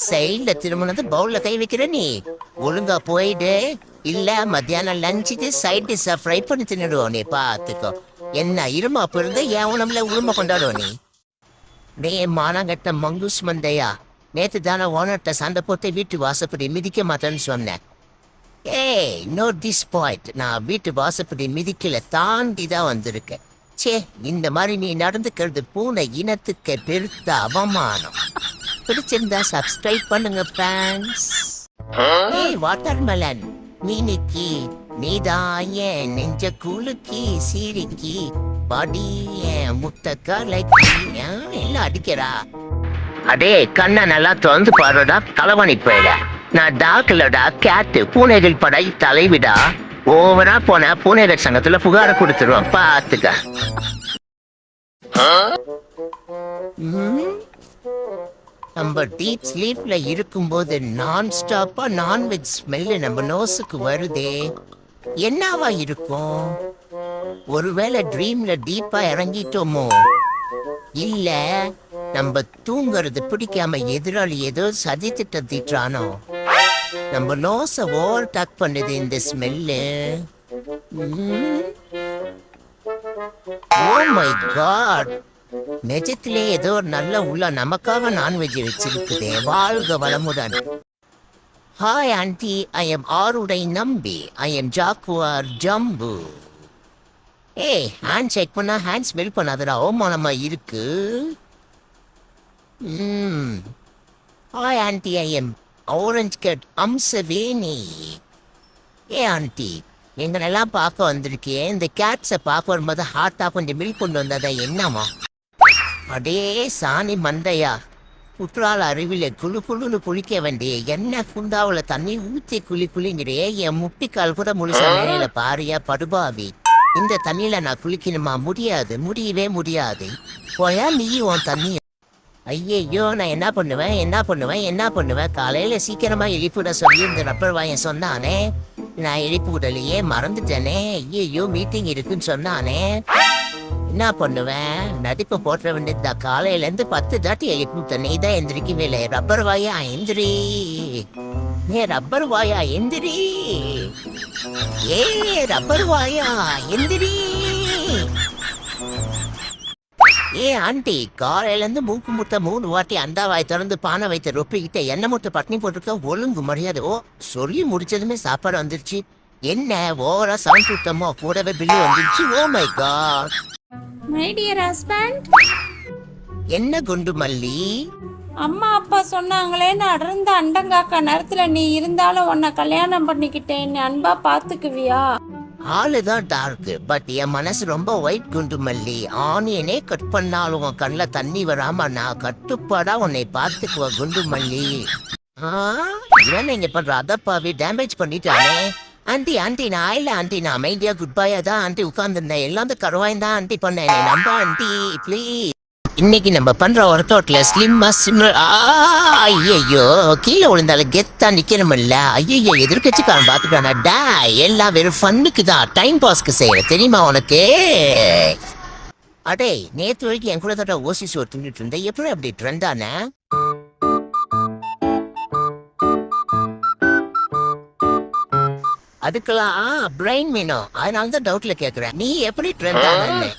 சைட்ல திருமணத்தை பவுல்ல கை வைக்கிற நீ ஒழுங்கா போயிடு. இல்ல மத்தியானம் லஞ்சுக்கு சைட் டிஷ்ஷா ஃப்ரை பண்ணி தின்னுடுவோம். நீ பாத்துக்கோ. என்ன இருமா பிறந்த என் உணவுல உரிமை கொண்டாடுவோம் நீ. டே மானங்கட்ட மங்குஸ் மந்தையா, நேத்து தானே ஓனர்கிட்ட சண்டை போட்டு வீட்டு வாசப்படி மிதிக்க மாட்டேன்னு சொன்னேன். ஏய் நோட் திஸ் பாயிண்ட், நான் வீட்டு வாசப்படி மிதிக்கல, தாண்டி தான் வந்திருக்கேன். சே, இந்த மாதிரி நீ நடந்துக்கிறது பூனை இனத்துக்கு பெருத்த அவமானம். பிடிச்சிருந்தா சப்ஸ்கிரைப் பண்ணுங்க ஃப்ரெண்ட்ஸ். ஏய் வாட்டர்மெலன் மீனிக்கி, நீதான் என் நெஞ்ச குலுக்கி சீரிக்கி பாடி என் முட்டக்கா லைக்கி எல்லாம் அடிக்கிறா. அடே கண்ணை நல்லா திறந்து பாருடா களவாணி போயிட. நான் டாக்லடா கேட்டு பூனைகள் படை தலைவிடா. ஓவரா போன பூனைகள் சங்கத்துல புகார கொடுத்துருவோம் பாத்துக்க. நம்ம டீப் ஸ்லீப்ல இருக்கும்போது நான் ஸ்டாப்பா நான்வெஜ் ஸ்மெல்லு நம்ம நோஸுக்கு வருதே, என்னவா இருக்கும்? ஒருவேளை ட்ரீம்ல டீப்பா இறங்கிட்டோமோ? இல்ல நம்ம தூங்குறது பிடிக்காம எதிராளி ஏதோ சதி திட்டம் தீட்டுறானோ? நம்ம நோஸ ஓவர் டாக் பண்ணுது இந்த ஸ்மெல்லு. ஓ மை காட், நிஜத்திலே ஏதோ நல்ல உள்ள நமக்காக நான்வெஜ் வச்சிருக்குதே. வாழ்க வளமுடன். ஹாய் ஆண்டி, ஐ எம் ஆருடை நம்பி, ஐ எம் ஜாக்குவார் ஜம்பு. ஏய் ஹேண்ட் செக் பண்ணா ஹேண்ட் ஸ்மெல் பண்ணாதடா, அவமானமா இருக்கு. Hi aunty, I am orange cut Amsaveni. A aunty, எங்களெல்லாம் பார்க்க வந்திருக்கேன். இந்த கேட்ஸை பார்க்க வரும்போது ஹார்ட்டா கொஞ்சம் மில் கொண்டு வந்ததா என்னமா? அடே சாணி மந்தையா, குற்றால அருவில குழு குழுன்னு குளிக்க வேண்டிய என்ன குண்டாவில் தண்ணி ஊற்றி குளிங்கிறே. என் முட்டிக்கால் கூட முழுசா மேல பாரியா படுபாவி. இந்த தண்ணியில நான் குளிக்கணுமா? முடியாது, முடியவே முடியாது. போயா நீ உன் தண்ணி. ஐயையோ, நான் என்ன பண்ணுவேன்? காலையில சீக்கிரமா எழுப்பிவிட சொல்லி இந்த ரப்பர் வாயன் சொன்னானே, நான் எழுப்பி விடலையே, மறந்துட்டேனே. ஐயையோ மீட்டிங் இருக்குன்னு சொன்னானே, என்ன பண்ணுவேன்? நடிப்பு போட்ட வேண்டியதா. காலையில இருந்து 10 தாட்டி எழுப்பி நீ தான் எந்திரிக்கவே இல்லை. ரப்பர் வாயா எந்திரி, ரப்பர் வாயா எந்திரி, ரப்பர் வாயா எந்திரி. ஆண்டி, காலையில இருந்து மூக்கு முட்டை 3 வாட்டி அந்த வாய் திறந்து பானை வைத்த ரொப்பிக்கிட்ட எண்ணெய் முட்டை பட்னி போட்டுருக்க. ஒழுங்கு மரியாதை. ஓ, சொல்லி முடிச்சதுமே சாப்பாடு வந்துருச்சு. என்ன ஓவரா சவுண்ட் விட்டமோ, கூடவே பில்லு வந்துருச்சு. Oh my God. My dear husband. என்ன குண்டு மல்லி? அம்மா அப்பா சொன்னாங்களே, நான் அடர்ந்த அண்டங்காக்கா நேரத்துல நீ இருந்தாலும் உன்னை கல்யாணம் பண்ணிக்கிட்டேன், அன்பா பாத்துக்குவியா? ஆளுதான் டார்க், பட் என் மனசு ரொம்ப ஒயிட் குண்டு மல்லி. ஆனியனே கட் பண்ணாலும் உன் கண்ணில் தண்ணி வராம நான் கட்டுப்பாடா உன்னை பார்த்துக்குவ குண்டு மல்லி. இவன் இங்க பண்ற அதப்பாவி டேமேஜ் பண்ணிட்டானே. ஆண்டி நான் இல்ல ஆண்டி, நான் அமைதியா குட் பாயா தான் ஆண்டி உட்கார்ந்துருந்தேன். எல்லாம் கருவாய் தான் ஆண்டி பண்ணேன். நம்ப ஆண்டி ப்ளீஸ். இன்னைக்கு நம்ம பண்ற ஒர்க் அவுட்ல ஸ்லிம்மா சிம்ரல். ஐயோ, கீழே விழுந்தாலும் கெத்தா நிக்கணும்ல. ஐயோ, எதிர்கட்சிக்காரன் பாத்துட்டானா? டா, எல்லாம் வெறும் ஃபன்னுக்கு தான், டைம் பாஸ்க்கு செய்யற தெரியுமா உனக்கு? அடே, நேற்று வரைக்கும் என் கூட தட்ட ஓசி சோறு தின்னுட்டு இருந்தேன், எப்படி அப்படி ட்ரெண்ட் ஆன? அதுக்கெல்லாம் பிரெயின் வேணும், அதனால தான் டவுட்ல கேக்குறேன். நீ எப்படி ட்ரெண்ட் ஆன?